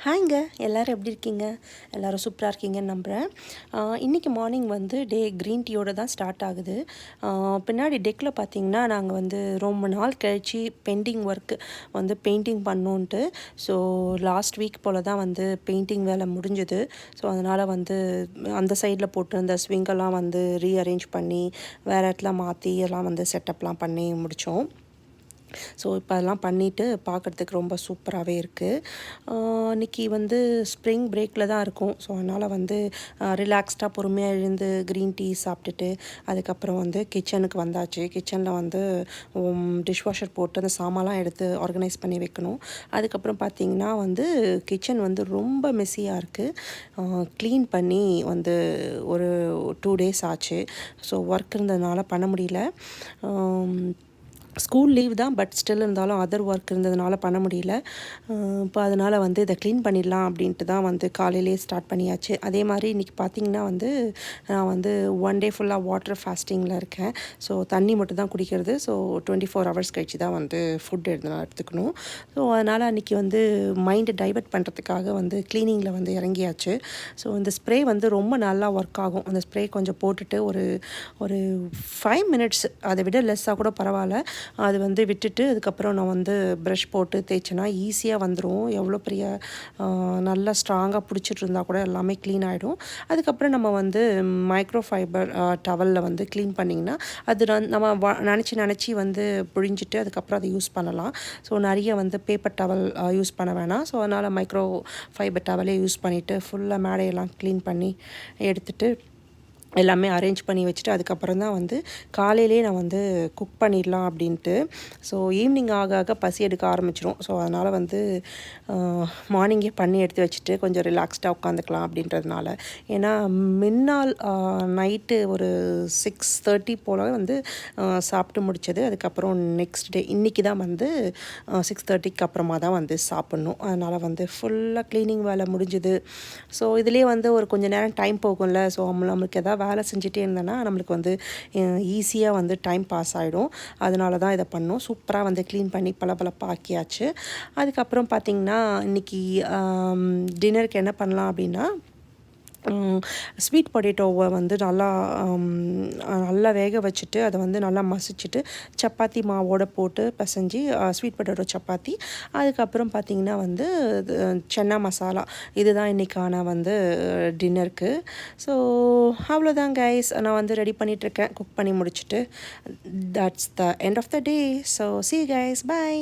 ஹாய்ங்க, எல்லோரும் எப்படி இருக்கீங்க? எல்லோரும் சூப்பராக இருக்கீங்கன்னு நம்புகிறேன். இன்றைக்கி மார்னிங் வந்து டே க்ரீன் டீயோடு தான் ஸ்டார்ட் ஆகுது. பின்னாடி டெக்கில் பார்த்திங்கன்னா நாங்கள் வந்து ரொம்ப நாள் கழித்து பெண்டிங் ஒர்க்கு வந்து பெயிண்டிங் பண்ணோன்ட்டு. ஸோ லாஸ்ட் வீக் போல் தான் வந்து பெயிண்டிங் வேலை முடிஞ்சுது. ஸோ அதனால் வந்து அந்த சைடில் போட்டிருந்த ஸ்விங்கெல்லாம் வந்து ரீஅரேஞ்ச் பண்ணி வேறு இடத்துல மாற்றி எல்லாம் வந்து செட்டப்லாம் பண்ணி முடித்தோம். ஸோ இப்போ அதெல்லாம் பண்ணிவிட்டு பார்க்குறதுக்கு ரொம்ப சூப்பராகவே இருக்குது. இன்றைக்கி வந்து ஸ்ப்ரிங் பிரேக்கில் தான் இருக்கும். ஸோ அதனால் வந்து ரிலாக்ஸ்டாக பொறுமையாக எழுந்து க்ரீன் டீ சாப்பிட்டுட்டு அதுக்கப்புறம் வந்து கிச்சனுக்கு வந்தாச்சு. கிச்சனில் வந்து டிஷ்வாஷர் போட்டு அந்த சாமான்லாம் எடுத்து ஆர்கனைஸ் பண்ணி வைக்கணும். அதுக்கப்புறம் பார்த்திங்கன்னா வந்து கிச்சன் வந்து ரொம்ப மெஸ்ஸியாக இருக்குது. க்ளீன் பண்ணி வந்து ஒரு 2 டேஸ் ஆச்சு. ஸோ ஒர்க் இருந்ததுனால பண்ண முடியல. ஸ்கூல் லீவ் தான், பட் ஸ்டில் இருந்தாலும் அதர் ஒர்க் இருந்ததுனால பண்ண முடியல. இப்போ அதனால் வந்து இதை க்ளீன் பண்ணிடலாம் அப்படின்ட்டு தான் வந்து காலையிலே ஸ்டார்ட் பண்ணியாச்சு. அதே மாதிரி இன்றைக்கி பார்த்திங்கன்னா வந்து நான் வந்து 1 டே ஃபுல்லாக வாட்டர் ஃபாஸ்டிங்கில் இருக்கேன். ஸோ தண்ணி மட்டும் தான் குடிக்கிறது. ஸோ 24 ஹவர்ஸ் கழிச்சு தான் வந்து ஃபுட் எடுத்துக்கணும். ஸோ அதனால் அன்றைக்கி வந்து மைண்டை டைவர்ட் பண்ணுறதுக்காக வந்து க்ளீனிங்கில் வந்து இறங்கியாச்சு. ஸோ இந்த ஸ்ப்ரே வந்து ரொம்ப நல்லா ஒர்க் ஆகும். அந்த ஸ்ப்ரே கொஞ்சம் போட்டுட்டு ஒரு ஒரு 5 மினிட்ஸ், அதை விட லெஸ்ஸாக கூட பரவாயில்ல, அது வந்து விட்டுட்டு அதுக்கப்புறம் நான் வந்து ப்ரஷ் போட்டு தேய்ச்சேன்னா ஈஸியாக வந்துடும். எவ்வளோ பெரிய நல்லா ஸ்ட்ராங்காக பிடிச்சிட்டு இருந்தால் கூட எல்லாமே க்ளீன் ஆகிடும். அதுக்கப்புறம் நம்ம வந்து மைக்ரோ ஃபைபர் டவலில் வந்து க்ளீன் பண்ணிங்கன்னா அது நம்ம நினச்சி வந்து புழிஞ்சிட்டு அதுக்கப்புறம் அதை யூஸ் பண்ணலாம். ஸோ நிறைய வந்து பேப்பர் டவல் யூஸ் பண்ண வேணாம். ஸோ அதனால் மைக்ரோ ஃபைபர் டவலே யூஸ் பண்ணிவிட்டு ஃபுல்லாக மேடையெல்லாம் க்ளீன் பண்ணி எடுத்துகிட்டு எல்லாமே அரேஞ்ச் பண்ணி வச்சுட்டு அதுக்கப்புறம் தான் வந்து காலையிலே நான் வந்து குக் பண்ணிடலாம் அப்படின்ட்டு. ஸோ ஈவினிங் ஆக ஆக பசி எடுக்க ஆரம்பிச்சிடும். ஸோ அதனால் வந்து மார்னிங்கே பண்ணி எடுத்து வச்சுட்டு கொஞ்சம் ரிலாக்ஸ்டாக உட்காந்துக்கலாம் அப்படின்றதுனால. ஏன்னா முன்னாள் நைட்டு ஒரு 6:30 போல் வந்து சாப்பிட்டு முடித்தது. அதுக்கப்புறம் நெக்ஸ்ட் டே இன்றைக்கி தான் வந்து 6:30க்கு அப்புறமா தான் வந்து சாப்பிட்ணும். அதனால் வந்து ஃபுல்லாக க்ளீனிங் வேலை முடிஞ்சுது. ஸோ இதுலேயே வந்து ஒரு கொஞ்சம் நேரம் டைம் போகும்ல. ஸோ நம்மளுக்கு எதாவது வேலை செஞ்சுட்டே இருந்தேன்னா நம்மளுக்கு வந்து ஈஸியாக வந்து டைம் பாஸ் ஆகிடும். அதனால தான் இதை பண்ணோம். சூப்பராக வந்து க்ளீன் பண்ணி பளபளப்பாக ஆக்கியாச்சு. அதுக்கப்புறம் பார்த்திங்கன்னா இன்றைக்கி டின்னருக்கு என்ன பண்ணலாம் அப்படின்னா, ஸ்வீட் பொட்டேட்டோவை வந்து நல்லா நல்லா வேக வச்சுட்டு அதை வந்து நல்லா மசிச்சுட்டு சப்பாத்தி மாவோடு போட்டு பிசைஞ்சு ஸ்வீட் பொட்டேட்டோ சப்பாத்தி. அதுக்கப்புறம் பார்த்திங்கன்னா வந்து சென்னா மசாலா. இதுதான் இன்றைக்கான வந்து டின்னருக்கு. ஸோ அவ்வளோதான் கைஸ், நான் வந்து ரெடி பண்ணிகிட்ருக்கேன். குக் பண்ணி முடிச்சுட்டு that's the end of the day. So see you guys, bye.